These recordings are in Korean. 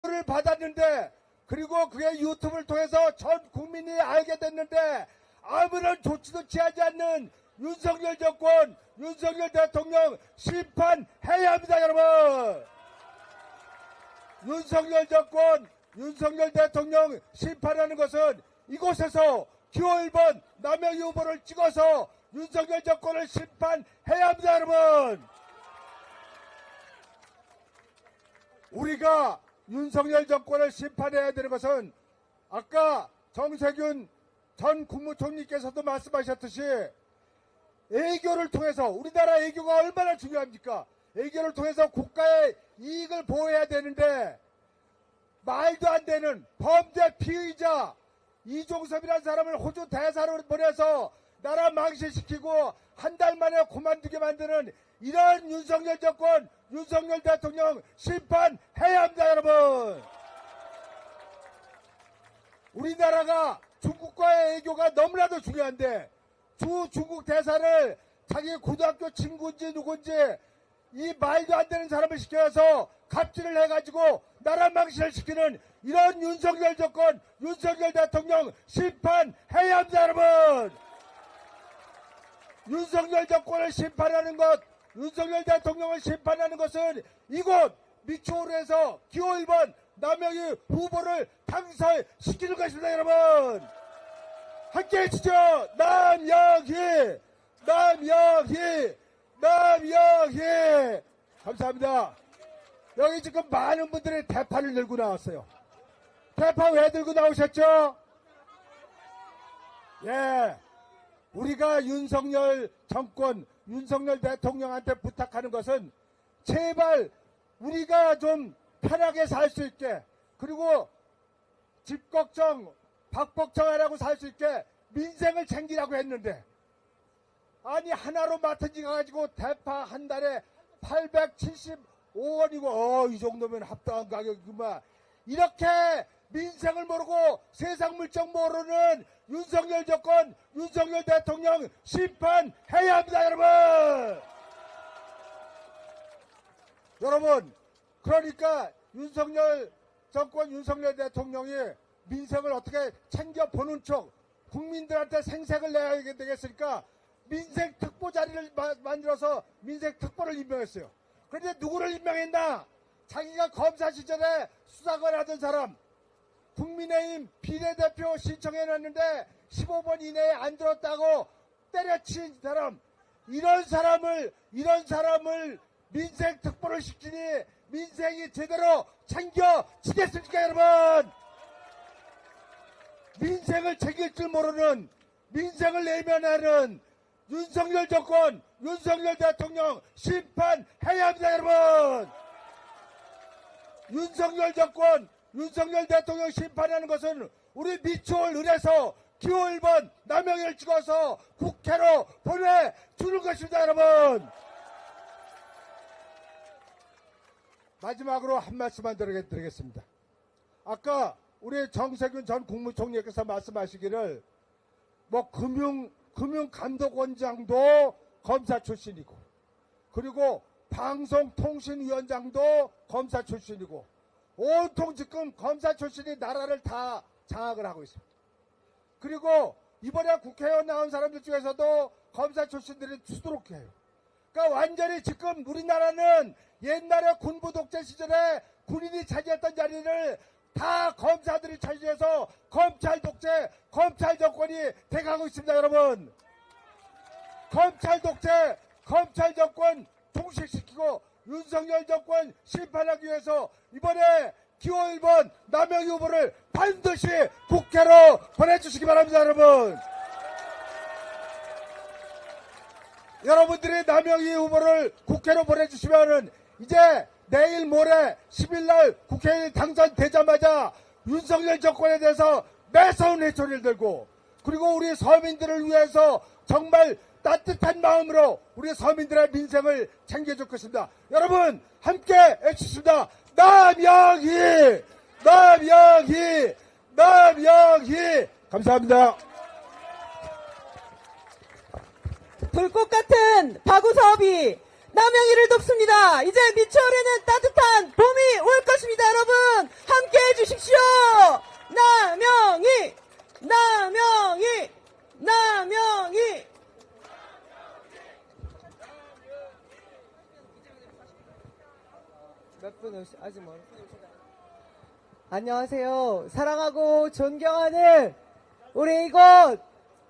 를 받았는데, 그리고 그게 유튜브를 통해서 전 국민이 알게 됐는데 아무런 조치도 취하지 않는 윤석열 정권, 윤석열 대통령 심판해야 합니다, 여러분. 윤석열 정권, 윤석열 대통령 심판하는 것은 이곳에서 기호 1번 남영희 후보를 찍어서 윤석열 정권을 심판해야 합니다, 여러분. 우리가 윤석열 정권을 심판해야 되는 것은 아까 정세균 전 국무총리께서도 말씀하셨듯이 애교를 통해서, 우리나라 애교가 얼마나 중요합니까? 애교를 통해서 국가의 이익을 보호해야 되는데 말도 안 되는 범죄 피의자 이종섭이라는 사람을 호주 대사로 보내서 나라 망신시키고 한 달 만에 그만두게 만드는 이런 윤석열 정권, 윤석열 대통령 심판해야 합니다, 여러분. 우리나라가 중국과의 애교가 너무나도 중요한데 중국 대사를 자기 고등학교 친구인지 누군지 이 말도 안 되는 사람을 시켜서 갑질을 해가지고 나라 망신을 시키는 이런 윤석열 정권, 윤석열 대통령 심판해야 합니다, 여러분. 윤석열 정권을 심판하는 것, 윤석열 대통령을 심판하는 것은 이곳 미추홀에서 기호 1번 남영희 후보를 당선시키는 것입니다, 여러분. 함께 해주죠. 남영희, 남영희, 남영희. 감사합니다. 여기 지금 많은 분들이 대파를 들고 나왔어요. 대파 왜 들고 나오셨죠? 예. 우리가 윤석열 정권, 윤석열 대통령한테 부탁하는 것은 제발 우리가 좀 편하게 살 수 있게, 그리고 집 걱정, 밥 걱정하라고 살 수 있게 민생을 챙기라고 했는데, 아니 하나로 마트지 가가지고 대파 한 달에 875원이고 이 정도면 합당한 가격이구만. 이렇게 민생을 모르고 세상 물정 모르는 윤석열 정권, 윤석열 대통령 심판해야 합니다, 여러분. 여러분, 그러니까 윤석열 정권, 윤석열 대통령이 민생을 어떻게 챙겨보는 척 국민들한테 생색을 내야 되겠으니까 민생 특보 자리를 만들어서 민생 특보를 임명했어요. 그런데 누구를 임명했나? 자기가 검사 시절에 수사관 하던 사람, 국민의힘 비례대표 신청해놨는데 15번 이내에 안 들었다고 때려친 사람, 이런 사람을 민생 특보를 시키니 민생이 제대로 챙겨지겠습니까, 여러분? 민생을 챙길 줄 모르는, 민생을 내면하는 윤석열 정권, 윤석열 대통령 심판해야 합니다, 여러분. 윤석열 정권, 윤석열 대통령 심판하는 것은 우리 미추홀 을에서 기호 1번 남영희를 찍어서 국회로 보내주는 것입니다, 여러분. 마지막으로 한 말씀만 드리겠습니다. 아까 우리 정세균 전 국무총리께서 말씀하시기를 금융감독원장도 검사 출신이고, 그리고 방송통신위원장도 검사 출신이고, 온통 지금 검사 출신이 나라를 다 장악을 하고 있습니다. 그리고 이번에 국회의원 나온 사람들 중에서도 검사 출신들이 수두룩해요. 그러니까 완전히 지금 우리나라는 옛날에 군부 독재 시절에 군인이 차지했던 자리를 다 검사들이 차지해서 검찰 독재, 검찰 정권이 돼가고 있습니다, 여러분. 검찰 독재, 검찰 정권 종식시키고 윤석열 정권 심판하기 위해서 이번에 기호 1번 남영희 후보를 반드시 국회로 보내주시기 바랍니다, 여러분. 여러분들이 남영희 후보를 국회로 보내주시면은 이제 내일 모레 10일날 국회의원 당선되자마자 윤석열 정권에 대해서 매서운 회초리를 들고, 그리고 우리 서민들을 위해서 정말 따뜻한 마음으로 우리 서민들의 민생을 챙겨줄 것입니다. 여러분 함께 해주십니다. 남영희, 남영희, 남영희. 감사합니다. 불꽃 같은 바구 사업이 남영이를 돕습니다. 이제 미추홀에는 따뜻한 봄이 올 것입니다. 여러분 함께 해주십시오. 남영이 남영이 남영이. 몇 분 아직 멀어. 안녕하세요. 사랑하고 존경하는 우리 이곳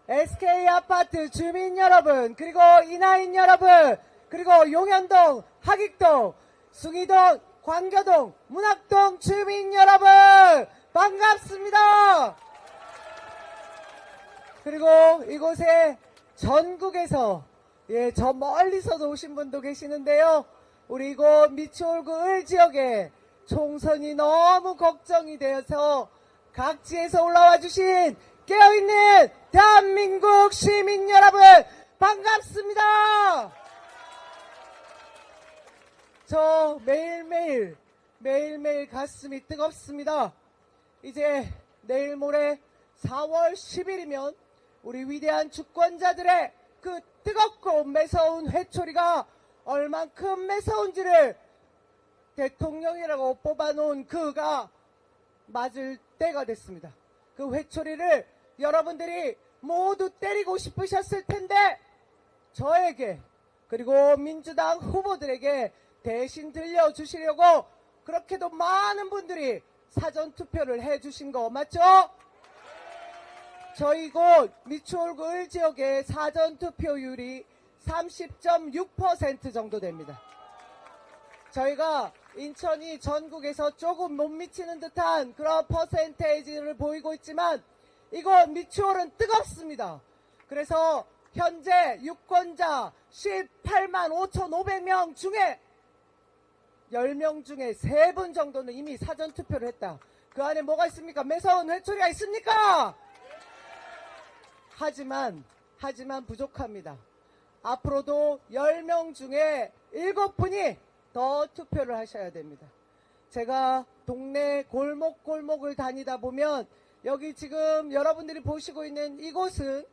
SK아파트 주민 여러분, 그리고 이나인 여러분, 그리고 용현동, 하익동, 숭이동, 광교동, 문학동 주민 여러분 반갑습니다. 그리고 이곳에 전국에서 저 멀리서도 오신 분도 계시는데요. 우리 이곳 미추홀구 을지역에 총선이 너무 걱정이 되어서 각지에서 올라와 주신 깨어있는 대한민국 시민 여러분 반갑습니다. 저 매일매일 가슴이 뜨겁습니다. 이제 내일 모레 4월 10일이면 우리 위대한 주권자들의 그 뜨겁고 매서운 회초리가 얼만큼 매서운지를 대통령이라고 뽑아놓은 그가 맞을 때가 됐습니다. 그 회초리를 여러분들이 모두 때리고 싶으셨을 텐데 저에게 그리고 민주당 후보들에게 대신 들려주시려고 그렇게도 많은 분들이 사전투표를 해주신 거 맞죠? 저희 곳 미추홀구 을지역의 사전투표율이 30.6% 정도 됩니다. 저희가 인천이 전국에서 조금 못 미치는 듯한 그런 퍼센테이지를 보이고 있지만 이곳 미추홀은 뜨겁습니다. 그래서 현재 유권자 18만 5,500명 중에 10명 중에 3분 정도는 이미 사전투표를 했다. 그 안에 뭐가 있습니까? 매서운 회초리가 있습니까? 하지만 부족합니다. 앞으로도 10명 중에 7분이 더 투표를 하셔야 됩니다. 제가 동네 골목골목을 다니다 보면 여기 지금 여러분들이 보시고 있는 이곳은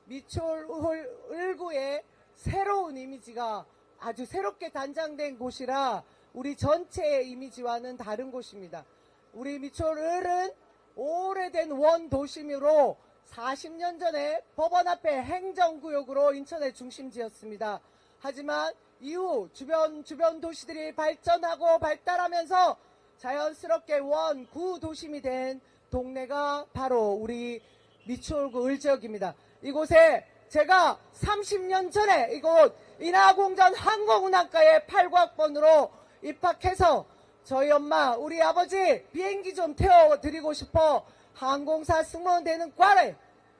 미추홀 을구의 새로운 이미지가 아주 새롭게 단장된 곳이라 우리 전체의 이미지와는 다른 곳입니다. 우리 미추홀 을은 오래된 원도심으로 40년 전에 법원 앞에 행정구역으로 인천의 중심지였습니다. 하지만 이후 주변 도시들이 발전하고 발달하면서 자연스럽게 원구 도심이 된 동네가 바로 우리 미추홀구 을지역입니다. 이곳에 제가 30년 전에 이곳 인하공전 항공운항과에 8과학번으로 입학해서 저희 엄마 우리 아버지 비행기 좀 태워드리고 싶어 항공사 승무원 되는 과에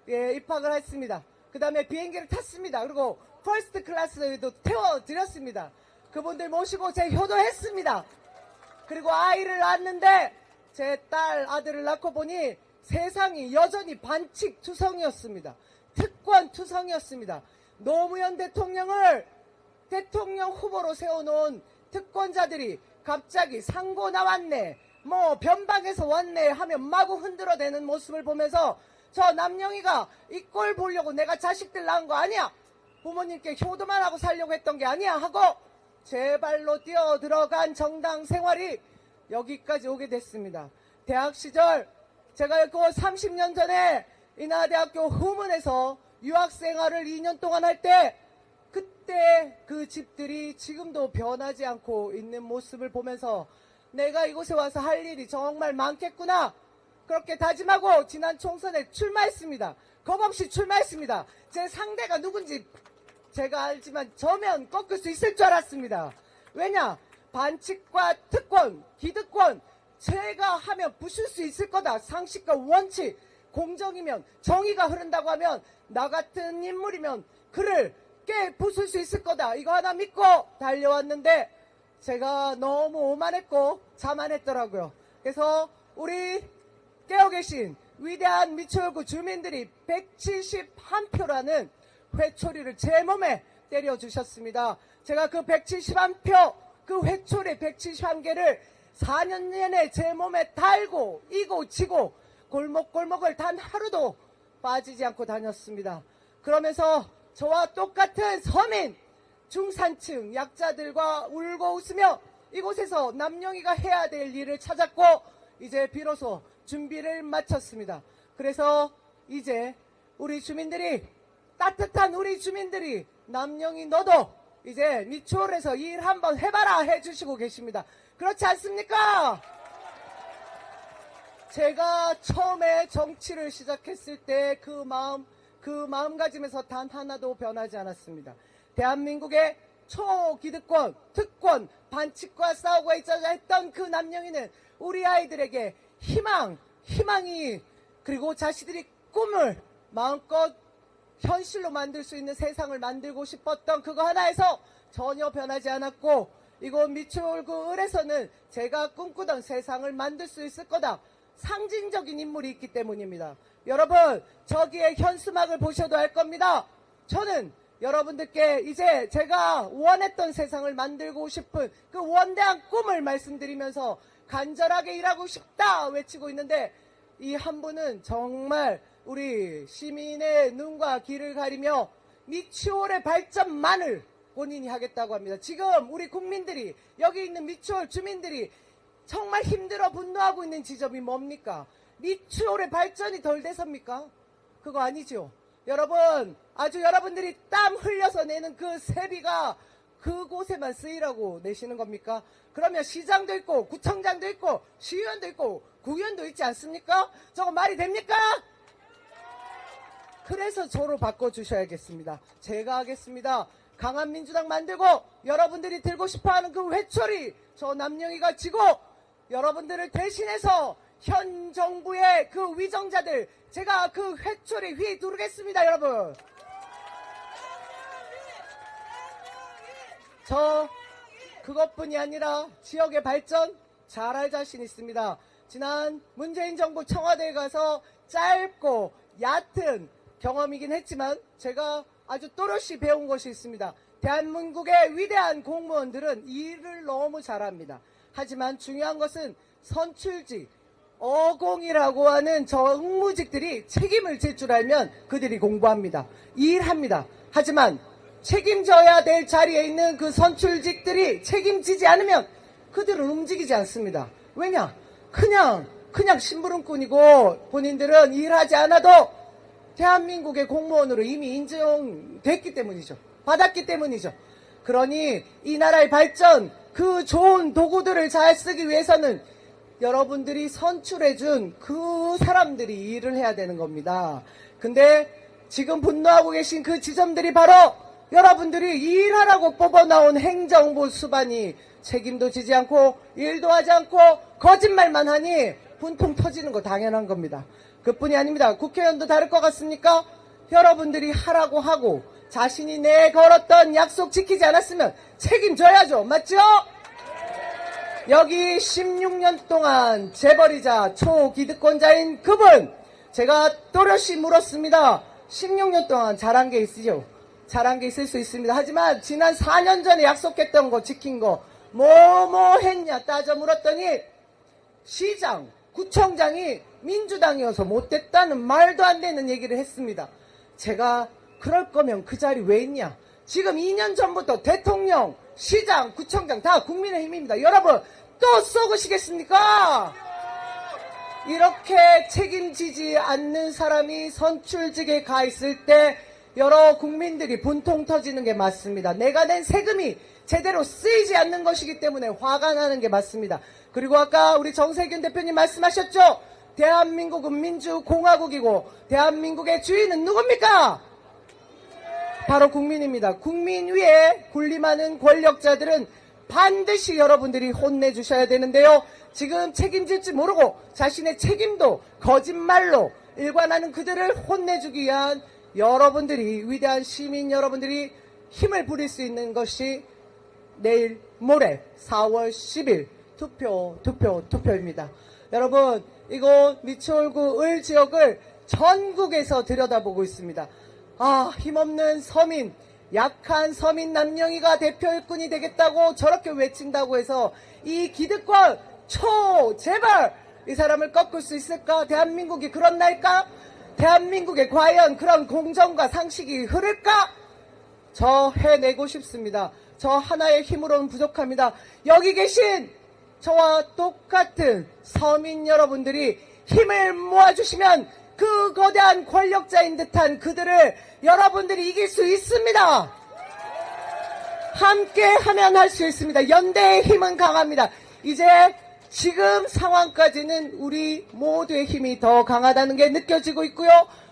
입학을 했습니다. 그 다음에 비행기를 탔습니다. 그리고 퍼스트 클래스도 태워드렸습니다. 그분들 모시고 제 효도했습니다. 그리고 아이를 낳았는데 제 딸 아들을 낳고 보니 세상이 여전히 반칙투성이었습니다. 특권투성이었습니다. 노무현 대통령을 대통령 후보로 세워놓은 특권자들이 갑자기 상고 나왔네, 뭐 변방에서 왔네 하면 마구 흔들어대는 모습을 보면서 저 남영이가 이 꼴 보려고 내가 자식들 낳은 거 아니야, 부모님께 효도만 하고 살려고 했던 게 아니야 하고 제 발로 뛰어 들어간 정당 생활이 여기까지 오게 됐습니다. 대학 시절 제가 그 30년 전에 인하대학교 후문에서 유학생활을 2년 동안 할 때 그때 그 집들이 지금도 변하지 않고 있는 모습을 보면서 내가 이곳에 와서 할 일이 정말 많겠구나 그렇게 다짐하고 지난 총선에 출마했습니다. 겁없이 출마했습니다. 제 상대가 누군지 제가 알지만 저면 꺾을 수 있을 줄 알았습니다. 왜냐? 반칙과 특권, 기득권 제가 하면 부술 수 있을 거다. 상식과 원칙, 공정이면 정의가 흐른다고 하면 나 같은 인물이면 그를 깨 부술 수 있을 거다. 이거 하나 믿고 달려왔는데 제가 너무 오만했고 자만했더라고요. 그래서 우리 깨어 계신 위대한 미추홀구 주민들이 171표라는 회초리를 제 몸에 때려주셨습니다. 제가 그 171표, 그 회초리 171개를 4년 내내 제 몸에 달고 이고 지고 골목골목을 단 하루도 빠지지 않고 다녔습니다. 그러면서 저와 똑같은 서민, 중산층 약자들과 울고 웃으며 이곳에서 남영희가 해야 될 일을 찾았고 이제 비로소 준비를 마쳤습니다. 그래서 이제 우리 주민들이 따뜻한 우리 주민들이 남영희 너도 이제 미추홀에서 일 한번 해봐라 해주시고 계십니다. 그렇지 않습니까? 제가 처음에 정치를 시작했을 때 그 마음가짐에서 단 하나도 변하지 않았습니다. 대한민국의 초기득권, 특권, 반칙과 싸우고 있자자 했던 그 남영희는 우리 아이들에게 희망이 그리고 자신들이 꿈을 마음껏 현실로 만들 수 있는 세상을 만들고 싶었던 그거 하나에서 전혀 변하지 않았고 이곳 미추홀구 을에서는 제가 꿈꾸던 세상을 만들 수 있을 거다. 상징적인 인물이 있기 때문입니다. 여러분 저기에 현수막을 보셔도 알 겁니다. 저는 여러분들께 이제 제가 원했던 세상을 만들고 싶은 그 원대한 꿈을 말씀드리면서 간절하게 일하고 싶다 외치고 있는데 이 한 분은 정말 우리 시민의 눈과 귀를 가리며 미추홀의 발전만을 본인이 하겠다고 합니다. 지금 우리 국민들이 여기 있는 미추홀 주민들이 정말 힘들어 분노하고 있는 지점이 뭡니까? 미추홀의 발전이 덜 돼서입니까? 그거 아니죠. 여러분 아주 여러분들이 땀 흘려서 내는 그 세비가 그곳에만 쓰이라고 내시는 겁니까? 그러면 시장도 있고 구청장도 있고 시의원도 있고 구의원도 있지 않습니까? 저거 말이 됩니까? 그래서 저로 바꿔주셔야겠습니다. 제가 하겠습니다. 강한 민주당 만들고 여러분들이 들고 싶어하는 그 회초리 저 남영희가 지고 여러분들을 대신해서 현 정부의 그 위정자들 제가 그 회초리 휘두르겠습니다. 여러분 저 그것뿐이 아니라 지역의 발전 잘할 자신 있습니다. 지난 문재인 정부 청와대에 가서 짧고 얕은 경험이긴 했지만 제가 아주 또렷이 배운 것이 있습니다. 대한민국의 위대한 공무원들은 일을 너무 잘합니다. 하지만 중요한 것은 선출직, 어공이라고 하는 정무직들이 책임을 질 줄 알면 그들이 공부합니다. 일합니다. 하지만 책임져야 될 자리에 있는 그 선출직들이 책임지지 않으면 그들은 움직이지 않습니다. 왜냐? 그냥 심부름꾼이고 본인들은 일하지 않아도 대한민국의 공무원으로 이미 인정됐기 때문이죠. 받았기 때문이죠. 그러니 이 나라의 발전, 그 좋은 도구들을 잘 쓰기 위해서는 여러분들이 선출해준 그 사람들이 일을 해야 되는 겁니다. 근데 지금 분노하고 계신 그 지점들이 바로 여러분들이 일하라고 뽑아나온 행정부 수반이 책임도 지지 않고 일도 하지 않고 거짓말만 하니 분통 터지는 거 당연한 겁니다. 그뿐이 아닙니다. 국회의원도 다를 것 같습니까? 여러분들이 하라고 하고 자신이 내걸었던 약속 지키지 않았으면 책임져야죠. 맞죠? 여기 16년 동안 재벌이자 초기득권자인 그분 제가 또렷이 물었습니다. 16년 동안 잘한 게 있으죠? 잘한 게 있을 수 있습니다. 하지만 지난 4년 전에 약속했던 거 지킨 거 뭐 했냐 따져 물었더니 시장, 구청장이 민주당이어서 못됐다는 말도 안 되는 얘기를 했습니다. 제가 그럴 거면 그 자리 왜 있냐? 지금 2년 전부터 대통령, 시장, 구청장 다 국민의힘입니다. 여러분 또 쏘으시겠습니까? 이렇게 책임지지 않는 사람이 선출직에 가 있을 때 여러 국민들이 분통 터지는 게 맞습니다. 내가 낸 세금이 제대로 쓰이지 않는 것이기 때문에 화가 나는 게 맞습니다. 그리고 아까 우리 정세균 대표님 말씀하셨죠? 대한민국은 민주공화국이고 대한민국의 주인은 누굽니까? 바로 국민입니다. 국민 위에 군림하는 권력자들은 반드시 여러분들이 혼내주셔야 되는데요. 지금 책임질지 모르고 자신의 책임도 거짓말로 일관하는 그들을 혼내주기 위한 여러분들이 위대한 시민 여러분들이 힘을 부릴 수 있는 것이 내일 모레 4월 10일 투표입니다. 여러분 이곳 미추홀구 을 지역을 전국에서 들여다보고 있습니다. 힘없는 서민, 약한 서민 남영희가 대표 일꾼이 되겠다고 저렇게 외친다고 해서 이 기득권 제발 이 사람을 꺾을 수 있을까? 대한민국이 그런 날까? 대한민국에 과연 그런 공정과 상식이 흐를까? 저 해내고 싶습니다. 저 하나의 힘으로는 부족합니다. 여기 계신 저와 똑같은 서민 여러분들이 힘을 모아주시면 그 거대한 권력자인 듯한 그들을 여러분들이 이길 수 있습니다. 함께 하면 할 수 있습니다. 연대의 힘은 강합니다. 이제 지금 상황까지는 우리 모두의 힘이 더 강하다는 게 느껴지고 있고요.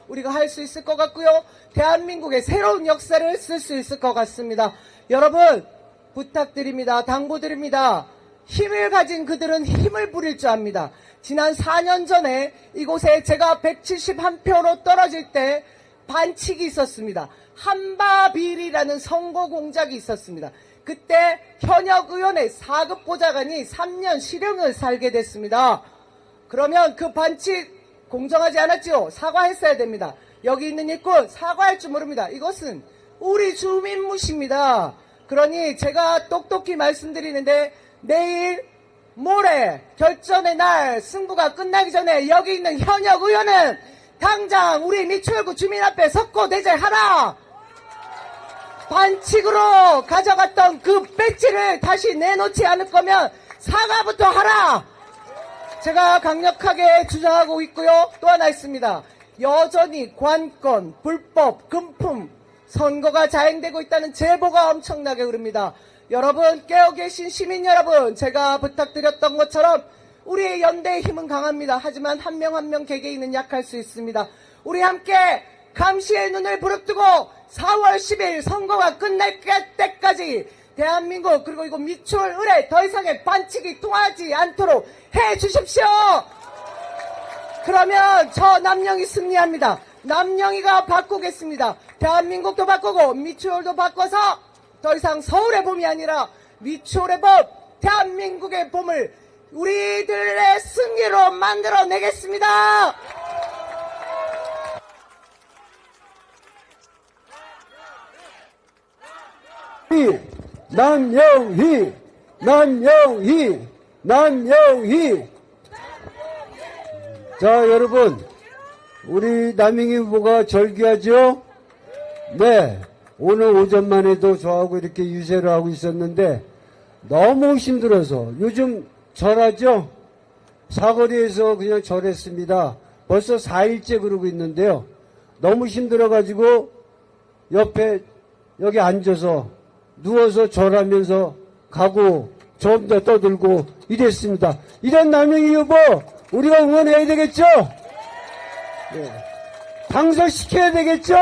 우리가 할 수 있을 것 같고요. 대한민국의 새로운 역사를 쓸 수 있을 것 같습니다. 여러분 부탁드립니다. 당부드립니다. 힘을 가진 그들은 힘을 부릴 줄 압니다. 지난 4년 전에 이곳에 제가 171표로 떨어질 때 반칙이 있었습니다. 한바비리라는 선거 공작이 있었습니다. 그때 현역 의원의 4급 보좌관이 3년 실형을 살게 됐습니다. 그러면 그 반칙 공정하지 않았죠? 사과했어야 됩니다. 여기 있는 일꾼 사과할 줄 모릅니다. 이것은 우리 주민무시입니다. 그러니 제가 똑똑히 말씀드리는데 내일 모레 결전의 날 승부가 끝나기 전에 여기 있는 현역 의원은 당장 우리 미추홀구 주민 앞에 석고 대절하라. 반칙으로 가져갔던 그 배지를 다시 내놓지 않을 거면 사과부터 하라. 제가 강력하게 주장하고 있고요. 또 하나 있습니다. 여전히 관건, 불법, 금품, 선거가 자행되고 있다는 제보가 엄청나게 흐릅니다. 여러분, 깨어 계신 시민 여러분, 제가 부탁드렸던 것처럼 우리의 연대의 힘은 강합니다. 하지만 한 명 한 명 개개인은 약할 수 있습니다. 우리 함께 감시의 눈을 부릅뜨고 4월 10일 선거가 끝날 때까지 대한민국 그리고 이거 미추홀 을에 더 이상의 반칙이 통하지 않도록 해주십시오. 그러면 저 남영이 승리합니다. 남영이가 바꾸겠습니다. 대한민국도 바꾸고 미추홀도 바꿔서 더 이상 서울의 봄이 아니라 미추홀의 봄, 대한민국의 봄을 우리들의 승리로 만들어내겠습니다. 남영희, 남영희, 남영희. 자, 여러분, 우리 남영희 후보가 절규하죠? 네, 오늘 오전만 해도 저하고 이렇게 유세를 하고 있었는데 너무 힘들어서 요즘 절하죠? 사거리에서 그냥 절했습니다. 벌써 4일째 그러고 있는데요. 너무 힘들어가지고 옆에 여기 앉아서 누워서 절하면서 가고 좀 더 떠들고 이랬습니다. 이런 남영희 후보 우리가 응원해야 되겠죠? 네. 당선시켜야 되겠죠?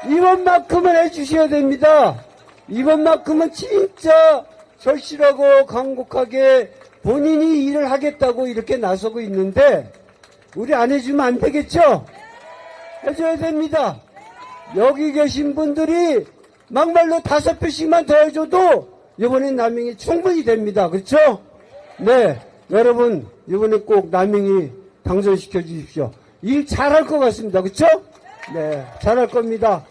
이번만큼은 해주셔야 됩니다. 이번만큼은 진짜 절실하고 강곡하게 본인이 일을 하겠다고 이렇게 나서고 있는데 우리 안 해주면 안 되겠죠? 해줘야 됩니다. 여기 계신 분들이 막말로 5표씩만 더 해줘도 이번엔 남영이 충분히 됩니다. 그렇죠? 네, 여러분 이번에 꼭 남영이 당선시켜 주십시오. 일 잘할 것 같습니다. 그렇죠? 네, 잘할 겁니다.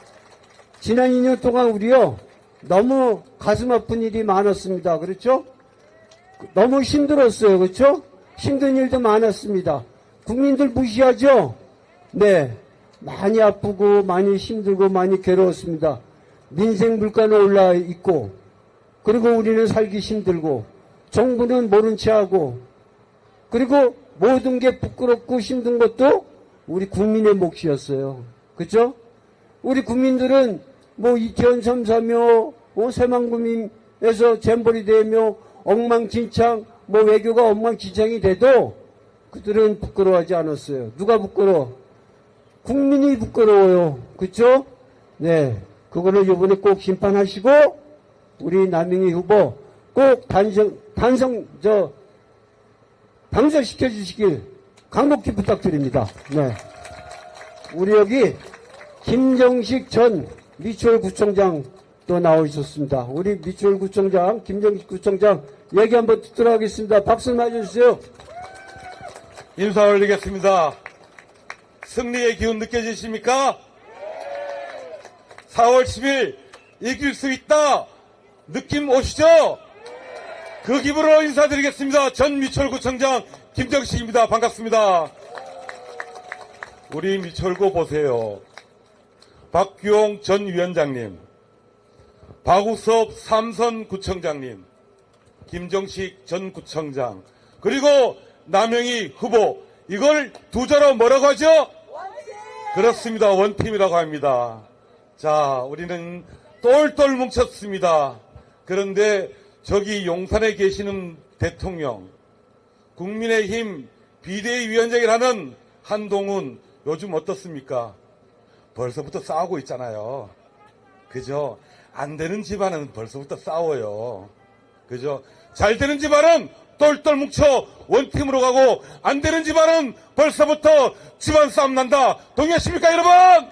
지난 2년 동안 우리요 너무 가슴 아픈 일이 많았습니다. 그렇죠? 너무 힘들었어요. 그렇죠? 힘든 일도 많았습니다. 국민들 무시하죠? 네, 많이 아프고 많이 힘들고 많이 괴로웠습니다. 민생 물가는 올라 있고 그리고 우리는 살기 힘들고 정부는 모른 채 하고 그리고 모든 게 부끄럽고 힘든 것도 우리 국민의 몫이었어요. 그렇죠? 우리 국민들은 뭐 이태원 참사며 새만금에서 잼버리 되며 엉망진창 뭐 외교가 엉망진창이 돼도 그들은 부끄러워하지 않았어요. 누가 부끄러워? 국민이 부끄러워요. 그렇죠? 네, 그거를 이번에 꼭 심판하시고 우리 남영희 후보 꼭 당선시켜 주시길 강력히 부탁드립니다. 네, 우리 여기 김정식 전 미추홀구청장 또 나오셨습니다. 우리 미추홀구청장 김정식 구청장 얘기 한번 듣도록 하겠습니다. 박수 맞아주세요. 인사 올리겠습니다. 승리의 기운 느껴지십니까? 4월 10일 이길 수 있다. 느낌 오시죠? 그 기분으로 인사드리겠습니다. 전 미추홀구청장 김정식입니다. 반갑습니다. 우리 미추홀구 보세요. 박규홍 전 위원장님, 박우섭 삼선구청장님, 김정식 전 구청장, 그리고 남영희 후보, 이걸 두 자로 뭐라고 하죠? 그렇습니다. 원팀이라고 합니다. 자, 우리는 똘똘 뭉쳤습니다. 그런데 저기 용산에 계시는 대통령, 국민의힘 비대위원장이라는 한동훈 요즘 어떻습니까? 벌써부터 싸우고 있잖아요. 그죠? 안 되는 집안은 벌써부터 싸워요. 그죠? 잘 되는 집안은 똘똘 뭉쳐 원팀으로 가고, 안 되는 집안은 벌써부터 집안 싸움 난다. 동의하십니까, 여러분?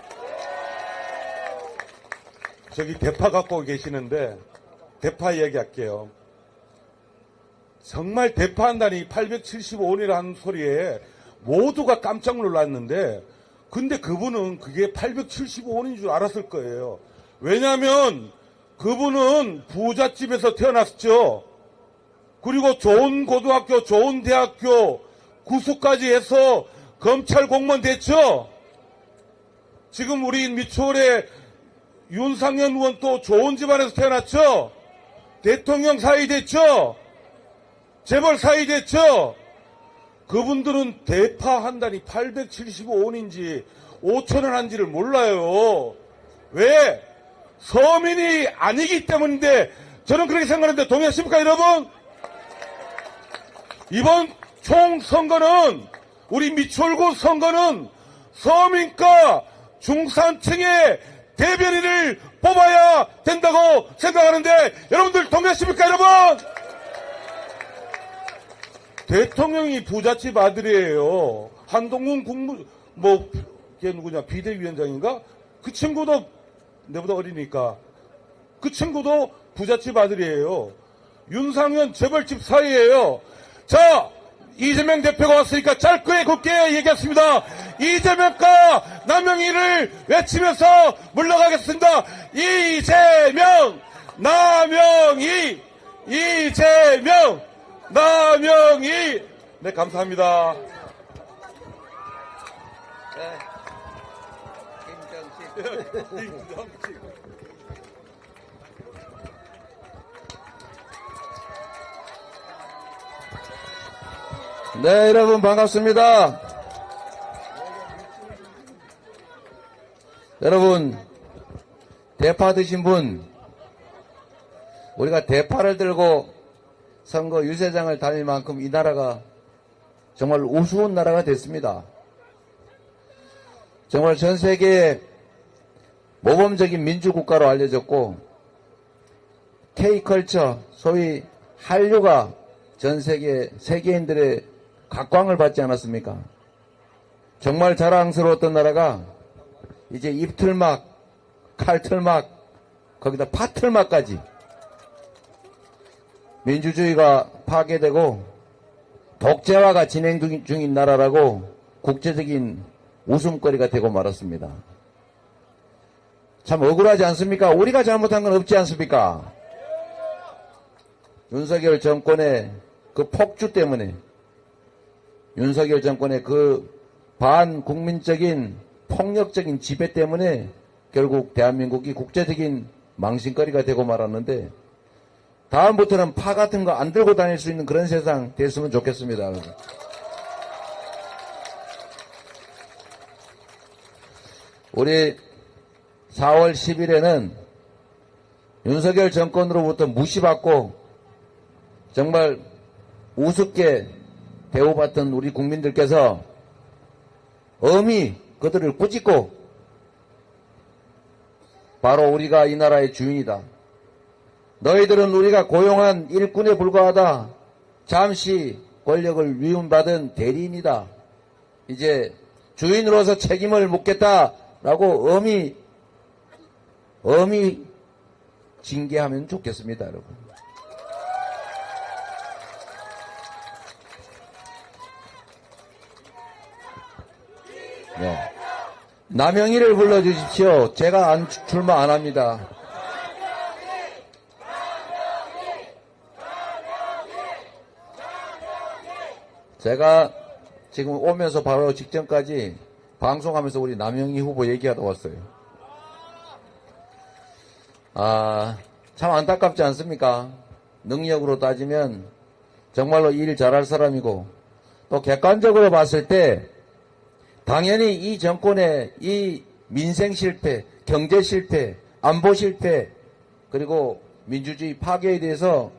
저기 대파 갖고 계시는데 대파 이야기할게요. 정말 대파한다니 875원이라는 소리에 모두가 깜짝 놀랐는데, 근데 그분은 그게 875원인 줄 알았을 거예요. 왜냐하면 그분은 부잣집에서 태어났죠. 그리고 좋은 고등학교, 좋은 대학교, 구수까지 해서 검찰 공무원 됐죠. 지금 우리 미추홀의 윤상현 의원도 좋은 집안에서 태어났죠. 대통령 사위 됐죠. 재벌 사위 됐죠. 그분들은 대파 한 단이 875원인지 5천원 한지를 몰라요. 왜? 서민이 아니기 때문인데, 저는 그렇게 생각하는데 동의하십니까, 여러분? 이번 총선거는, 우리 미추홀구 선거는 서민과 중산층의 대변인을 뽑아야 된다고 생각하는데, 여러분들 동의하십니까, 여러분? 대통령이 부잣집 아들이에요. 한동훈 걔 누구냐, 비대위원장인가? 그 친구도 내보다 어리니까. 그 친구도 부잣집 아들이에요. 윤상현 재벌집 사이예요. 자, 이재명 대표가 왔으니까 짧게 굵게 얘기했습니다. 이재명과 남영희를 외치면서 물러가겠습니다. 이재명, 남영희, 이재명, 남영희. 네, 감사합니다. 김정식. 네, 여러분 반갑습니다. 여러분, 대파 드신 분, 우리가 대파를 들고 선거 유세장을 다닐 만큼 이 나라가 정말 우스운 나라가 됐습니다. 정말 전 세계에 모범적인 민주국가로 알려졌고, K컬처, 소위 한류가 전 세계 세계인들의 각광을 받지 않았습니까? 정말 자랑스러웠던 나라가 이제 입틀막, 칼틀막, 거기다 파틀막까지 민주주의가 파괴되고 독재화가 진행 중인 나라라고 국제적인 웃음거리가 되고 말았습니다. 참 억울하지 않습니까? 우리가 잘못한 건 없지 않습니까? 윤석열 정권의 그 폭주 때문에, 윤석열 정권의 그 반국민적인 폭력적인 지배 때문에 결국 대한민국이 국제적인 망신거리가 되고 말았는데, 다음부터는 파 같은 거 안 들고 다닐 수 있는 그런 세상 됐으면 좋겠습니다. 우리 4월 10일에는 윤석열 정권으로부터 무시받고 정말 우습게 대우받던 우리 국민들께서 엄히 그들을 꾸짖고, 바로 우리가 이 나라의 주인이다, 너희들은 우리가 고용한 일꾼에 불과하다, 잠시 권력을 위임받은 대리인이다, 이제 주인으로서 책임을 묻겠다라고 엄히 징계하면 좋겠습니다, 여러분. 네. 남영희를 불러주십시오. 제가 출마 안 합니다. 제가 지금 오면서 바로 직전까지 방송하면서 우리 남영희 후보 얘기하다 왔어요. 참 안타깝지 않습니까? 능력으로 따지면 정말로 일 잘할 사람이고, 또 객관적으로 봤을 때 당연히 이 정권의 이 민생 실패, 경제 실패, 안보 실패, 그리고 민주주의 파괴에 대해서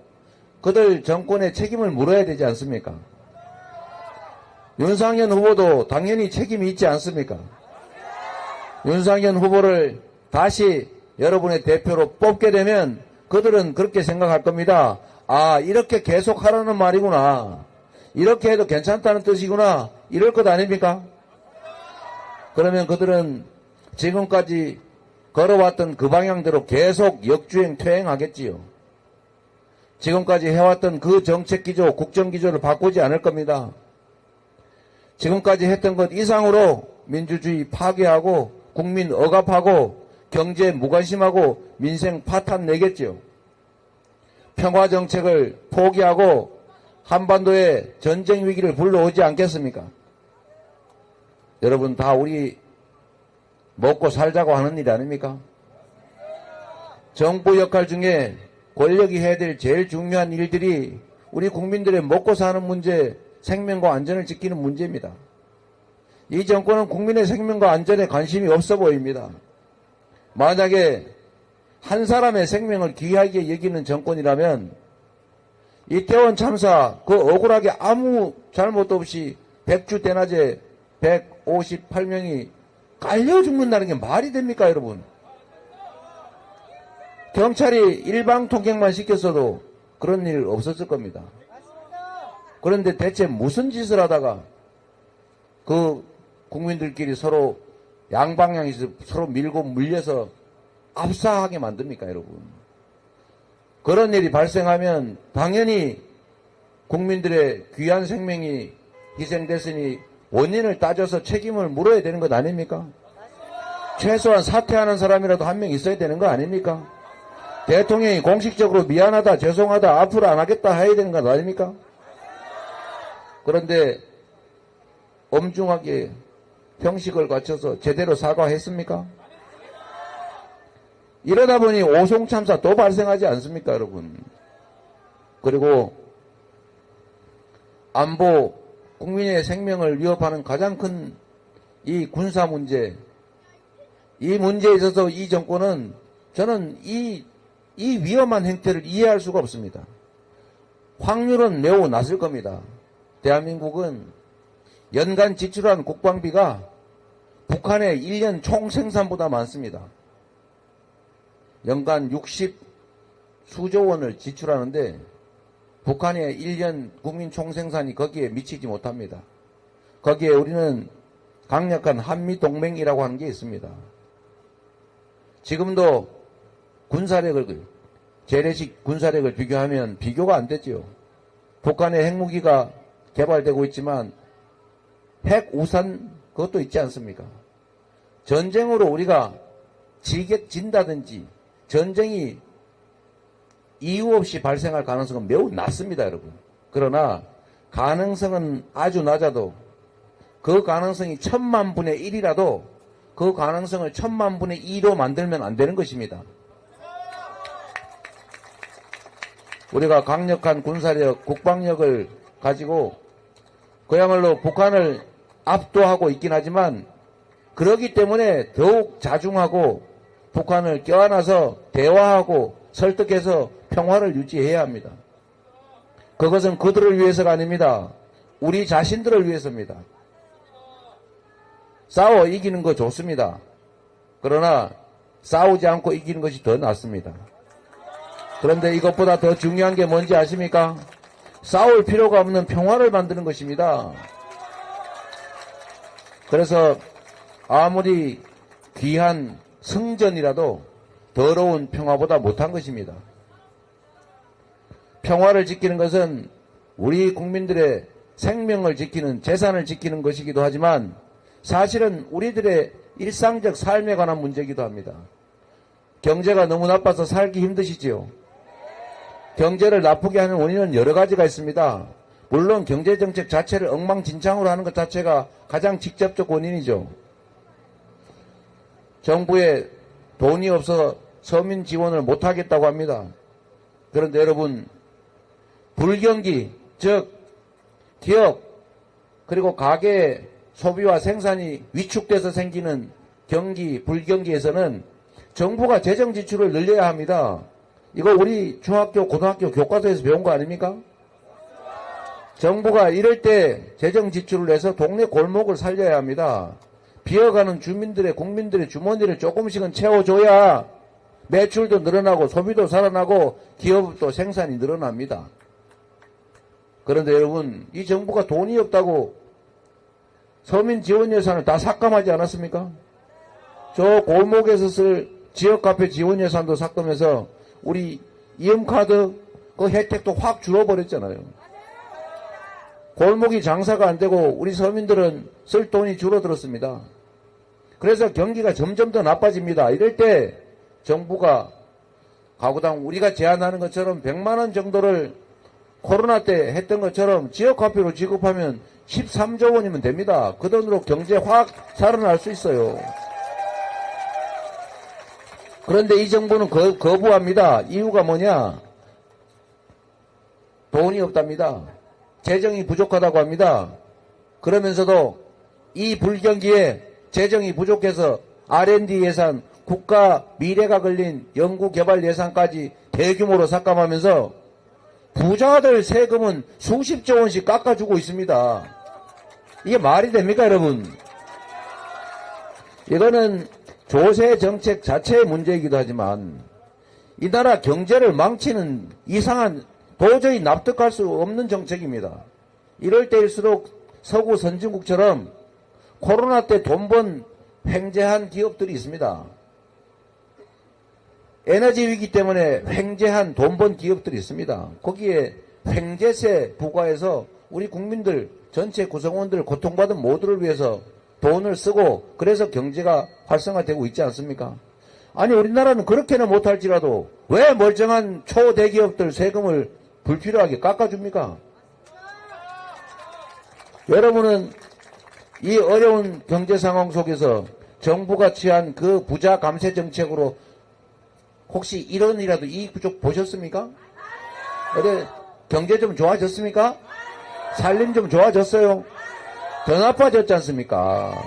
그들 정권의 책임을 물어야 되지 않습니까? 윤상현 후보도 당연히 책임이 있지 않습니까? 윤상현 후보를 다시 여러분의 대표로 뽑게 되면 그들은 그렇게 생각할 겁니다. 이렇게 계속 하라는 말이구나. 이렇게 해도 괜찮다는 뜻이구나. 이럴 것 아닙니까? 그러면 그들은 지금까지 걸어왔던 그 방향대로 계속 역주행, 퇴행하겠지요. 지금까지 해왔던 그 정책기조, 국정기조를 바꾸지 않을 겁니다. 지금까지 했던 것 이상으로 민주주의 파괴하고 국민 억압하고 경제 무관심하고 민생 파탄 내겠지요. 평화정책을 포기하고 한반도에 전쟁 위기를 불러오지 않겠습니까? 여러분 다 우리 먹고 살자고 하는 일 아닙니까? 정부 역할 중에 권력이 해야 될 제일 중요한 일들이 우리 국민들의 먹고 사는 문제, 생명과 안전을 지키는 문제입니다. 이 정권은 국민의 생명과 안전에 관심이 없어 보입니다. 만약에 한 사람의 생명을 귀하게 여기는 정권이라면 이태원 참사 그 억울하게 아무 잘못도 없이 백주 대낮에 158명이 깔려 죽는다는 게 말이 됩니까, 여러분? 경찰이 일방 통행만 시켰어도 그런 일 없었을 겁니다. 그런데 대체 무슨 짓을 하다가 그 국민들끼리 서로 양방향에서 서로 밀고 물려서 압사하게 만듭니까, 여러분? 그런 일이 발생하면 당연히 국민들의 귀한 생명이 희생됐으니 원인을 따져서 책임을 물어야 되는 것 아닙니까? 최소한 사퇴하는 사람이라도 한 명 있어야 되는 거 아닙니까? 대통령이 공식적으로 미안하다, 죄송하다, 앞으로 안 하겠다 해야 되는 것 아닙니까? 그런데 엄중하게 형식을 갖춰서 제대로 사과했습니까? 이러다 보니 오송참사 또 발생하지 않습니까, 여러분? 그리고 안보, 국민의 생명을 위협하는 가장 큰 이 군사 문제, 이 문제에 있어서 이 정권은 저는 이 위험한 행태를 이해할 수가 없습니다. 확률은 매우 낮을 겁니다. 대한민국은 연간 지출한 국방비가 북한의 1년 총 생산보다 많습니다. 연간 60수조 원을 지출하는데 북한의 1년 국민 총생산이 거기에 미치지 못합니다. 거기에 우리는 강력한 한미동맹이라고 하는 게 있습니다. 지금도 군사력을, 재래식 군사력을 비교하면 비교가 안 되죠. 북한의 핵무기가 개발되고 있지만 핵우산 그것도 있지 않습니까? 전쟁으로 우리가 진다든지 전쟁이 이유 없이 발생할 가능성은 매우 낮습니다, 여러분. 그러나 가능성은 아주 낮아도 그 가능성이 1000만분의 1이라도 그 가능성을 1000만분의 2로 만들면 안 되는 것입니다. 우리가 강력한 군사력, 국방력을 가지고 그야말로 북한을 압도하고 있긴 하지만 그러기 때문에 더욱 자중하고 북한을 껴안아서 대화하고 설득해서 평화를 유지해야 합니다. 그것은 그들을 위해서가 아닙니다. 우리 자신들을 위해서입니다. 싸워 이기는 거 좋습니다. 그러나 싸우지 않고 이기는 것이 더 낫습니다. 그런데 이것보다 더 중요한 게 뭔지 아십니까? 싸울 필요가 없는 평화를 만드는 것입니다. 그래서 아무리 귀한 성전이라도 더러운 평화보다 못한 것입니다. 평화를 지키는 것은 우리 국민들의 생명을 지키는, 재산을 지키는 것이기도 하지만 사실은 우리들의 일상적 삶에 관한 문제이기도 합니다. 경제가 너무 나빠서 살기 힘드시지요? 경제를 나쁘게 하는 원인은 여러 가지가 있습니다. 물론 경제정책 자체를 엉망진창으로 하는 것 자체가 가장 직접적 원인이죠. 정부에 돈이 없어 서민 지원을 못하겠다고 합니다. 그런데 여러분, 불경기, 즉 기업 그리고 가계 소비와 생산이 위축돼서 생기는 경기, 불경기에서는 정부가 재정 지출을 늘려야 합니다. 이거 우리 중학교, 고등학교 교과서에서 배운 거 아닙니까? 정부가 이럴 때 재정 지출을 해서 동네 골목을 살려야 합니다. 비어가는 주민들의, 국민들의 주머니를 조금씩은 채워줘야 매출도 늘어나고 소비도 살아나고 기업도 생산이 늘어납니다. 그런데 여러분, 이 정부가 돈이 없다고 서민 지원 예산을 다 삭감하지 않았습니까? 저 골목에서 쓸 지역카페 지원 예산도 삭감해서 우리 이음카드 그 혜택도 확 줄어버렸잖아요. 골목이 장사가 안 되고 우리 서민들은 쓸 돈이 줄어들었습니다. 그래서 경기가 점점 더 나빠집니다. 이럴 때 정부가 가구당 우리가 제안하는 것처럼 100만 원 정도를 코로나 때 했던 것처럼 지역화폐로 지급하면 13조 원이면 됩니다. 그 돈으로 경제 확 살아날 수 있어요. 그런데 이 정부는 거부합니다. 이유가 뭐냐? 돈이 없답니다. 재정이 부족하다고 합니다. 그러면서도 이 불경기에 재정이 부족해서 R&D 예산, 국가 미래가 걸린 연구개발 예산까지 대규모로 삭감하면서 부자들 세금은 수십조 원씩 깎아주고 있습니다. 이게 말이 됩니까, 여러분? 이거는 조세 정책 자체의 문제이기도 하지만 이 나라 경제를 망치는 이상한 도저히 납득할 수 없는 정책입니다. 이럴 때일수록 서구 선진국처럼 코로나 때 돈 번 횡재한 기업들이 있습니다. 에너지 위기 때문에 횡재한 돈 번 기업들이 있습니다. 거기에 횡재세 부과해서 우리 국민들 전체 구성원들 고통받은 모두를 위해서 돈을 쓰고 그래서 경제가 활성화되고 있지 않습니까? 아니 우리나라는 그렇게는 못할지라도 왜 멀쩡한 초대기업들 세금을 불필요하게 깎아줍니까? 여러분은 이 어려운 경제 상황 속에서 정부가 취한 그 부자 감세 정책으로 혹시 이런이라도 이익 부족 보셨습니까? 어때 경제 좀 좋아졌습니까? 살림 좀 좋아졌어요? 더 나빠졌지 않습니까?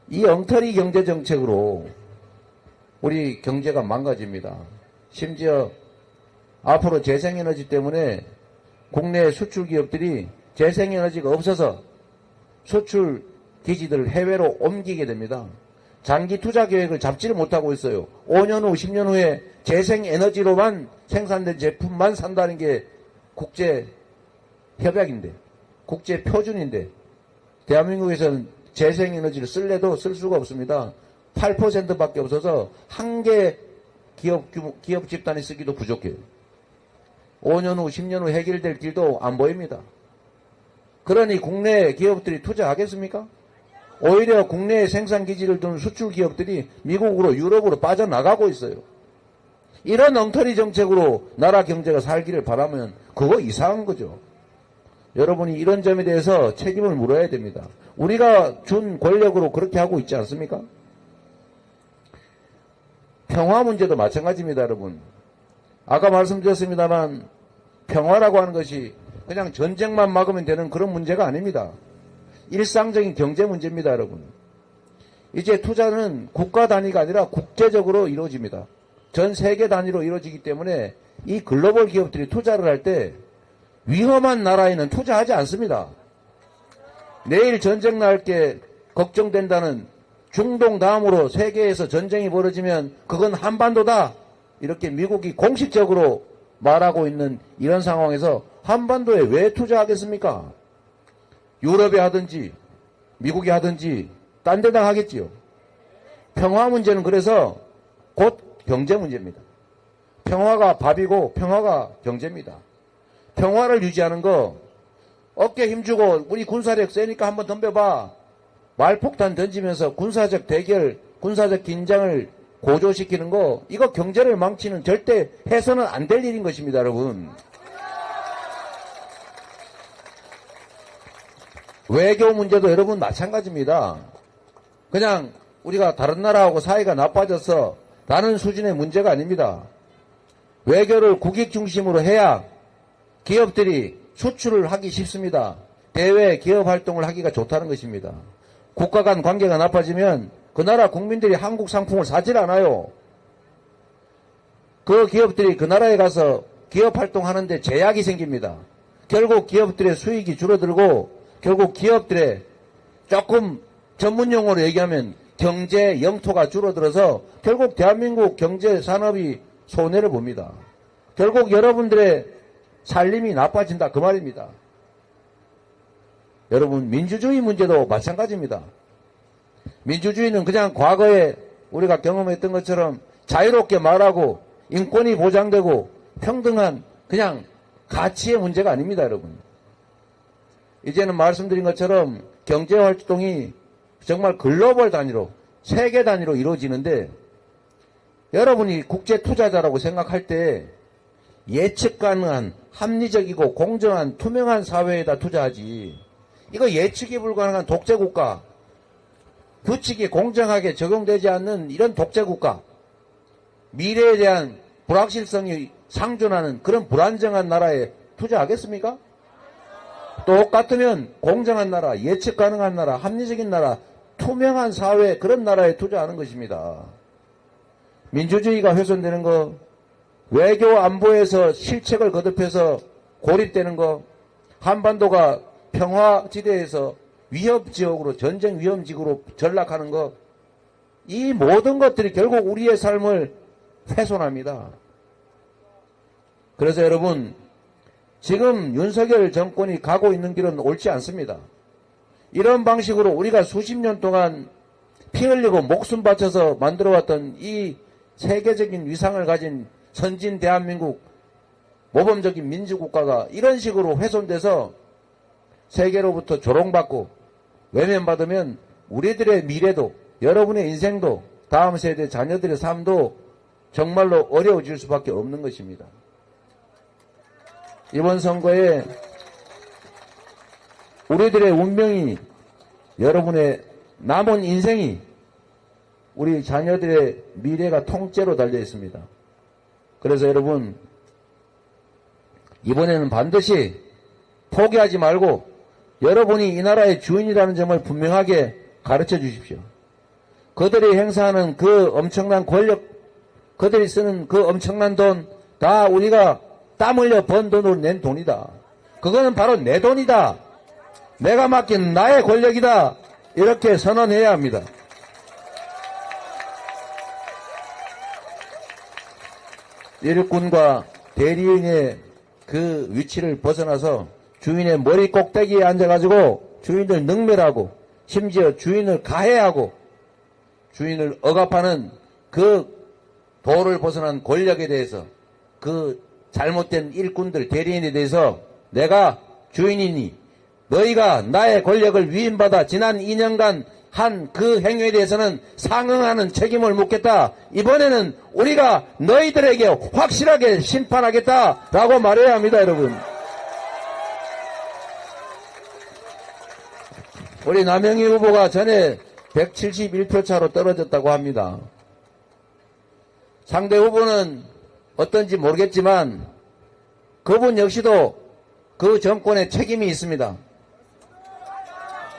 이 엉터리 경제 정책으로 우리 경제가 망가집니다. 심지어 앞으로 재생에너지 때문에 국내 수출 기업들이 재생에너지가 없어서 수출 기지들을 해외로 옮기게 됩니다. 장기 투자 계획을 잡지를 못하고 있어요. 5년 후, 10년 후에 재생에너지로만 생산된 제품만 산다는 게 국제 협약인데, 국제 표준인데, 대한민국에서는 재생에너지를 쓸래도 쓸 수가 없습니다. 8%밖에 없어서 한 개 기업 집단이 쓰기도 부족해요. 5년 후, 10년 후 해결될 길도 안 보입니다. 그러니 국내 기업들이 투자하겠습니까? 오히려 국내에 생산 기지를 둔 수출 기업들이 미국으로 유럽으로 빠져나가고 있어요. 이런 엉터리 정책으로 나라 경제가 살기를 바라면 그거 이상한 거죠. 여러분이 이런 점에 대해서 책임을 물어야 됩니다. 우리가 준 권력으로 그렇게 하고 있지 않습니까? 평화 문제도 마찬가지입니다, 여러분. 아까 말씀드렸습니다만 평화라고 하는 것이 그냥 전쟁만 막으면 되는 그런 문제가 아닙니다. 일상적인 경제 문제입니다, 여러분. 이제 투자는 국가 단위가 아니라 국제적으로 이루어집니다. 전 세계 단위로 이루어지기 때문에 이 글로벌 기업들이 투자를 할 때 위험한 나라에는 투자하지 않습니다. 내일 전쟁 날 게 걱정된다는 중동 다음으로 세계에서 전쟁이 벌어지면 그건 한반도다. 이렇게 미국이 공식적으로 말하고 있는 이런 상황에서 한반도에 왜 투자하겠습니까? 유럽에 하든지 미국이 하든지 딴 데다 하겠지요. 평화 문제는 그래서 곧 경제 문제입니다. 평화가 밥이고 평화가 경제입니다. 평화를 유지하는 거 어깨 힘주고 우리 군사력 세니까 한번 덤벼봐. 말폭탄 던지면서 군사적 대결, 군사적 긴장을 고조시키는 거 이거 경제를 망치는 절대 해서는 안 될 일인 것입니다, 여러분. 외교 문제도 여러분 마찬가지입니다. 그냥 우리가 다른 나라하고 사이가 나빠져서 다른 수준의 문제가 아닙니다. 외교를 국익 중심으로 해야 기업들이 수출을 하기 쉽습니다. 대외 기업 활동을 하기가 좋다는 것입니다. 국가 간 관계가 나빠지면 그 나라 국민들이 한국 상품을 사질 않아요. 그 기업들이 그 나라에 가서 기업 활동하는데 제약이 생깁니다. 결국 기업들의 수익이 줄어들고 결국 기업들의 조금 전문 용어로 얘기하면 경제 영토가 줄어들어서 결국 대한민국 경제 산업이 손해를 봅니다. 결국 여러분들의 살림이 나빠진다 그 말입니다. 여러분 민주주의 문제도 마찬가지입니다. 민주주의는 그냥 과거에 우리가 경험했던 것처럼 자유롭게 말하고 인권이 보장되고 평등한 그냥 가치의 문제가 아닙니다, 여러분. 이제는 말씀드린 것처럼 경제활동이 정말 글로벌 단위로 세계 단위로 이루어지는데 여러분이 국제 투자자라고 생각할 때 예측 가능한 합리적이고 공정한 투명한 사회에다 투자하지 이거 예측이 불가능한 독재국가 규칙이 공정하게 적용되지 않는 이런 독재국가 미래에 대한 불확실성이 상존하는 그런 불안정한 나라에 투자하겠습니까? 똑같으면 공정한 나라, 예측 가능한 나라, 합리적인 나라, 투명한 사회 그런 나라에 투자하는 것입니다. 민주주의가 훼손되는 거, 외교 안보에서 실책을 거듭해서 고립되는 거, 한반도가 평화지대에서 위협지역으로 전쟁 위험지구로 전락하는 것, 이 모든 것들이 결국 우리의 삶을 훼손합니다. 그래서 여러분 지금 윤석열 정권이 가고 있는 길은 옳지 않습니다. 이런 방식으로 우리가 수십 년 동안 피 흘리고 목숨 바쳐서 만들어왔던 이 세계적인 위상을 가진 선진 대한민국 모범적인 민주국가가 이런 식으로 훼손돼서 세계로부터 조롱받고 외면받으면 우리들의 미래도 여러분의 인생도 다음 세대 자녀들의 삶도 정말로 어려워질 수밖에 없는 것입니다. 이번 선거에 우리들의 운명이 여러분의 남은 인생이 우리 자녀들의 미래가 통째로 달려 있습니다. 그래서 여러분 이번에는 반드시 포기하지 말고 여러분이 이 나라의 주인이라는 점을 분명하게 가르쳐 주십시오. 그들이 행사하는 그 엄청난 권력, 그들이 쓰는 그 엄청난 돈 다 우리가 땀 흘려 번 돈으로 낸 돈이다. 그거는 바로 내 돈이다. 내가 맡긴 나의 권력이다. 이렇게 선언해야 합니다. 일꾼과 대리인의 그 위치를 벗어나서 주인의 머리 꼭대기에 앉아가지고 주인을 능멸하고 심지어 주인을 가해하고 주인을 억압하는 그 도를 벗어난 권력에 대해서 그 잘못된 일꾼들 대리인에 대해서 내가 주인이니 너희가 나의 권력을 위임받아 지난 2년간 한 그 행위에 대해서는 상응하는 책임을 묻겠다. 이번에는 우리가 너희들에게 확실하게 심판하겠다라고 말해야 합니다, 여러분. 우리 남영희 후보가 전에 171표 차로 떨어졌다고 합니다. 상대 후보는 어떤지 모르겠지만 그분 역시도 그 정권에 책임이 있습니다.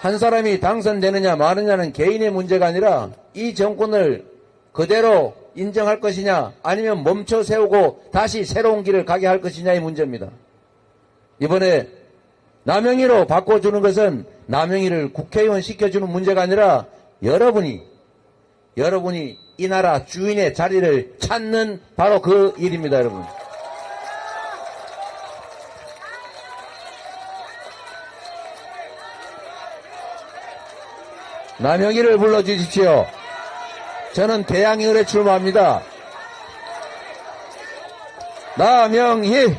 한 사람이 당선되느냐 마느냐는 개인의 문제가 아니라 이 정권을 그대로 인정할 것이냐 아니면 멈춰 세우고 다시 새로운 길을 가게 할 것이냐의 문제입니다. 이번에 남영희로 바꿔주는 것은 남영희를 국회의원 시켜주는 문제가 아니라 여러분이 이 나라 주인의 자리를 찾는 바로 그 일입니다, 여러분. 남영희를 불러주십시오. 저는 대양을에 출마합니다. 남영희.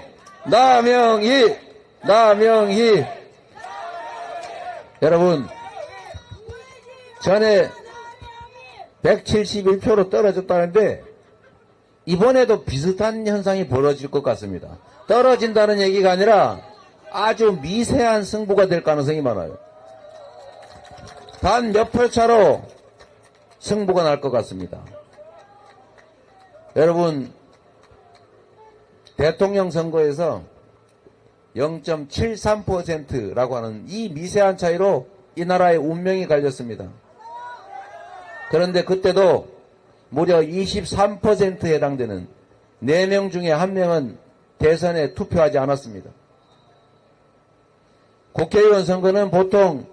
여러분, 전에 171표로 떨어졌다는데 이번에도 비슷한 현상이 벌어질 것 같습니다. 떨어진다는 얘기가 아니라 아주 미세한 승부가 될 가능성이 많아요. 단 몇 표 차로 승부가 날 것 같습니다. 여러분, 대통령 선거에서 0.73%라고 하는 이 미세한 차이로 이 나라의 운명이 갈렸습니다. 그런데 그때도 무려 23%에 해당되는 4명 중에 1명은 대선에 투표하지 않았습니다. 국회의원 선거는 보통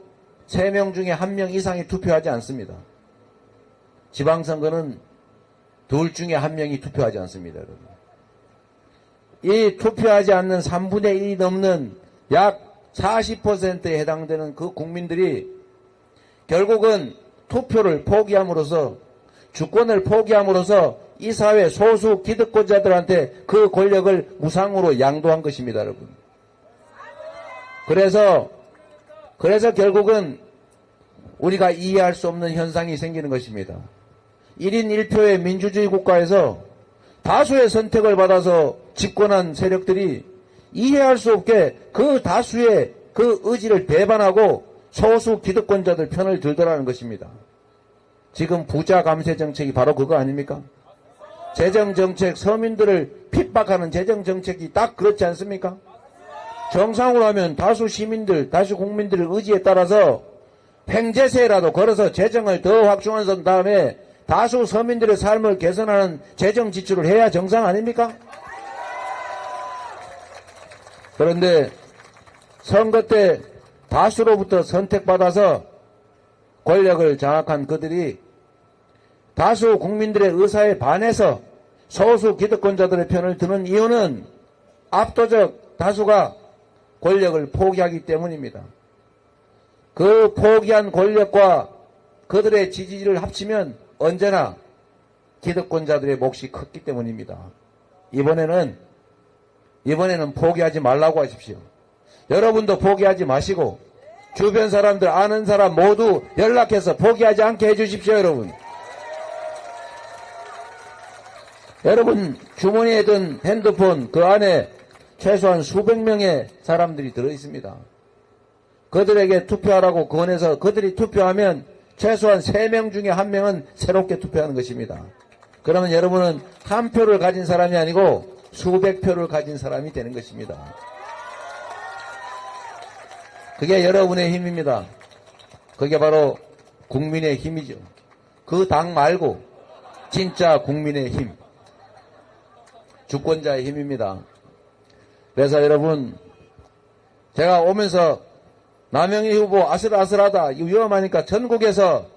3명 중에 1명 이상이 투표하지 않습니다. 지방선거는 2 중에 1명이 투표하지 않습니다. 여러분. 이 투표하지 않는 3분의 1이 넘는 약 40%에 해당되는 그 국민들이 결국은 투표를 포기함으로써, 주권을 포기함으로써 이 사회 소수 기득권자들한테 그 권력을 무상으로 양도한 것입니다, 여러분. 그래서 결국은 우리가 이해할 수 없는 현상이 생기는 것입니다. 1인 1표의 민주주의 국가에서 다수의 선택을 받아서 집권한 세력들이 이해할 수 없게 그 다수의 그 의지를 배반하고 소수 기득권자들 편을 들더라는 것입니다. 지금 부자 감세 정책이 바로 그거 아닙니까? 재정정책, 서민들을 핍박하는 재정정책이 딱 그렇지 않습니까? 정상으로 하면 다수 시민들, 다수 국민들의 의지에 따라서 횡재세라도 걸어서 재정을 더 확충한 다음에 다수 서민들의 삶을 개선하는 재정 지출을 해야 정상 아닙니까? 그런데 선거 때 다수로부터 선택받아서 권력을 장악한 그들이 다수 국민들의 의사에 반해서 소수 기득권자들의 편을 드는 이유는 압도적 다수가 권력을 포기하기 때문입니다. 그 포기한 권력과 그들의 지지를 합치면 언제나 기득권자들의 몫이 컸기 때문입니다. 이번에는 포기하지 말라고 하십시오. 여러분도 포기하지 마시고 주변 사람들, 아는 사람 모두 연락해서 포기하지 않게 해주십시오, 여러분. 여러분 주머니에 든 핸드폰 그 안에 최소한 수백 명의 사람들이 들어있습니다. 그들에게 투표하라고 권해서 그들이 투표하면 최소한 3명 중에 1명은 새롭게 투표하는 것입니다. 그러면 여러분은 한 표를 가진 사람이 아니고 수백 표를 가진 사람이 되는 것입니다. 그게 여러분의 힘입니다. 그게 바로 국민의 힘이죠. 그 당 말고 진짜 국민의 힘, 주권자의 힘입니다. 그래서 여러분, 제가 오면서 남영희 후보 아슬아슬하다, 위험하니까 전국에서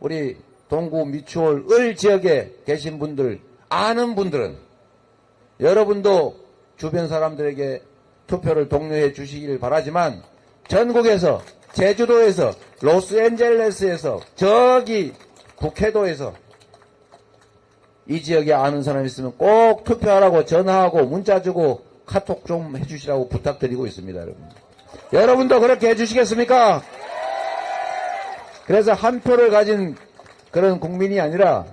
우리 동구, 미추홀, 을 지역에 계신 분들, 아는 분들은 여러분도 주변 사람들에게 투표를 독려해 주시기를 바라지만 전국에서, 제주도에서, 로스앤젤레스에서, 저기 북해도에서 이 지역에 아는 사람 있으면 꼭 투표하라고 전화하고 문자 주고 카톡 좀 해주시라고 부탁드리고 있습니다, 여러분. 여러분도 그렇게 해주시겠습니까? 그래서 한 표를 가진 그런 국민이 아니라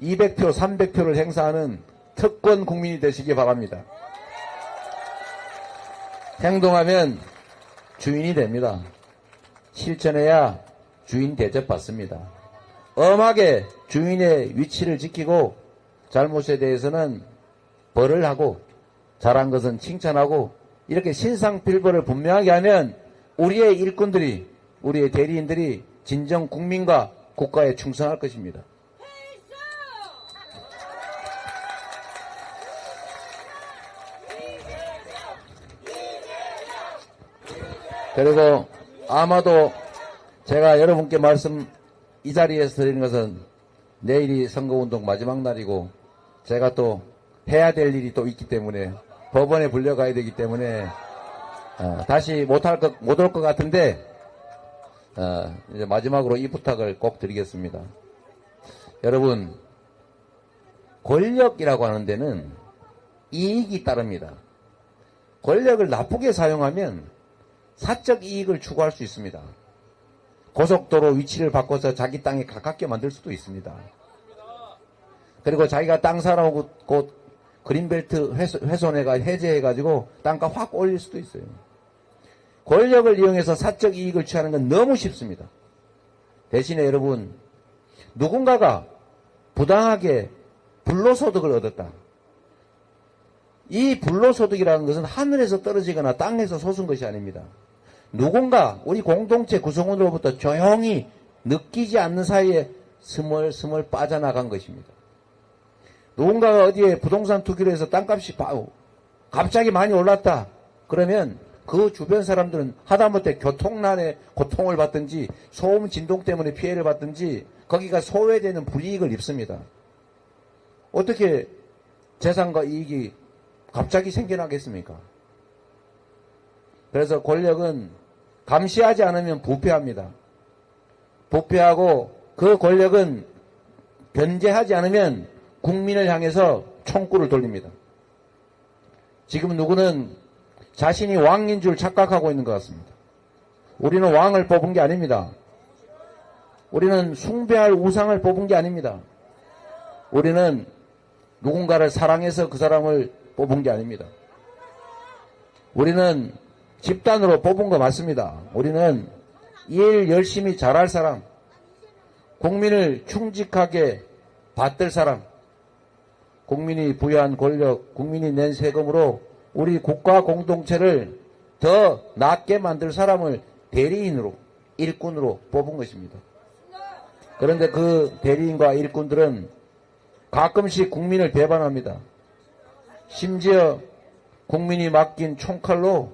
200표, 300표를 행사하는 특권 국민이 되시기 바랍니다. 행동하면 주인이 됩니다. 실천해야 주인 대접받습니다. 엄하게 주인의 위치를 지키고 잘못에 대해서는 벌을 하고 잘한 것은 칭찬하고 이렇게 신상필벌을 분명하게 하면 우리의 일꾼들이, 우리의 대리인들이 진정 국민과 국가에 충성할 것입니다. 그리고 아마도 제가 여러분께 이 자리에서 드리는 것은 내일이 선거운동 마지막 날이고 제가 또 해야 될 일이 또 있기 때문에 법원에 불려가야 되기 때문에 다시 못 올 것 같은데 이제 마지막으로 이 부탁을 꼭 드리겠습니다. 여러분, 권력이라고 하는 데는 이익이 따릅니다. 권력을 나쁘게 사용하면 사적 이익을 추구할 수 있습니다. 고속도로 위치를 바꿔서 자기 땅에 가깝게 만들 수도 있습니다. 그리고 자기가 땅 사라고 곧 그린벨트 해제해가지고 땅값 확 올릴 수도 있어요. 권력을 이용해서 사적 이익을 취하는 건 너무 쉽습니다. 대신에 여러분, 누군가가 부당하게 불로소득을 얻었다. 이 불로소득이라는 것은 하늘에서 떨어지거나 땅에서 솟은 것이 아닙니다. 누군가 우리 공동체 구성원으로부터 조용히 느끼지 않는 사이에 스멀스멀 빠져나간 것입니다. 누군가가 어디에 부동산 투기를 해서 땅값이 갑자기 많이 올랐다. 그러면 그 주변 사람들은 하다못해 교통난에 고통을 받든지 소음 진동 때문에 피해를 받든지 거기가 소외되는 불이익을 입습니다. 어떻게 재산과 이익이 갑자기 생겨나겠습니까? 그래서 권력은 감시하지 않으면 부패합니다. 부패하고 그 권력은 견제하지 않으면 국민을 향해서 총구를 돌립니다. 지금 누구는 자신이 왕인 줄 착각하고 있는 것 같습니다. 우리는 왕을 뽑은 게 아닙니다. 우리는 숭배할 우상을 뽑은 게 아닙니다. 우리는 누군가를 사랑해서 그 사람을 뽑은 게 아닙니다. 우리는 집단으로 뽑은 거 맞습니다. 우리는 일 열심히 잘할 사람, 국민을 충직하게 받들 사람, 국민이 부여한 권력, 국민이 낸 세금으로 우리 국가 공동체를 더 낫게 만들 사람을 대리인으로, 일꾼으로 뽑은 것입니다. 그런데 그 대리인과 일꾼들은 가끔씩 국민을 배반합니다. 심지어 국민이 맡긴 총칼로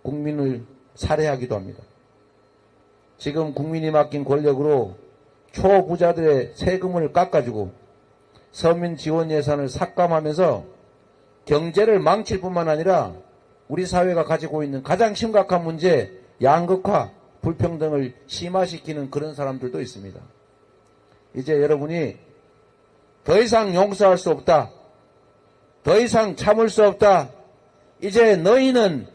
국민을 살해하기도 합니다. 지금 국민이 맡긴 권력으로 초부자들의 세금을 깎아주고 서민 지원 예산을 삭감하면서 경제를 망칠 뿐만 아니라 우리 사회가 가지고 있는 가장 심각한 문제, 양극화, 불평등을 심화시키는 그런 사람들도 있습니다. 이제 여러분이 더 이상 용서할 수 없다. 더 이상 참을 수 없다. 이제 너희는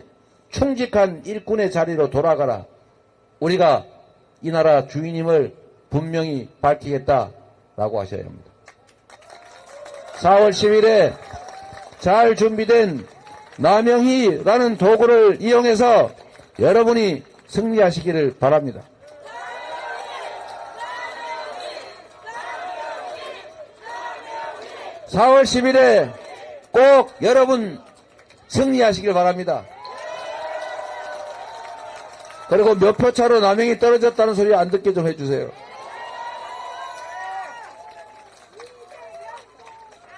충직한 일꾼의 자리로 돌아가라. 우리가 이 나라 주인임을 분명히 밝히겠다라고 하셔야 합니다. 4월 10일에 잘 준비된 남영희라는 도구를 이용해서 여러분이 승리하시기를 바랍니다. (4월 10일에) 꼭 여러분 승리하시길 바랍니다. 그리고 몇 표 차로 남영이 떨어졌다는 소리 안 듣게 좀 해주세요.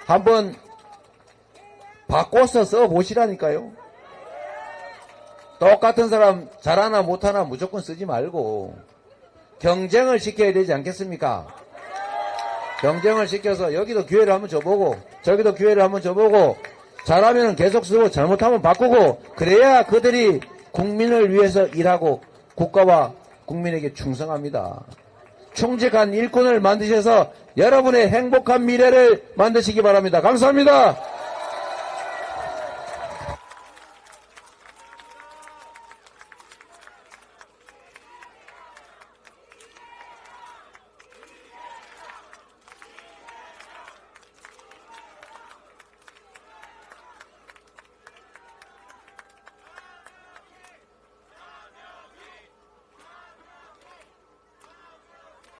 한번 바꿔서 써보시라니까요. 똑같은 사람 잘하나 못하나 무조건 쓰지 말고 경쟁을 시켜야 되지 않겠습니까? 경쟁을 시켜서 여기도 기회를 한번 줘보고 저기도 기회를 한번 줘보고 잘하면 계속 쓰고 잘못하면 바꾸고 그래야 그들이 국민을 위해서 일하고 국가와 국민에게 충성합니다. 충직한 일꾼을 만드셔서 여러분의 행복한 미래를 만드시기 바랍니다. 감사합니다.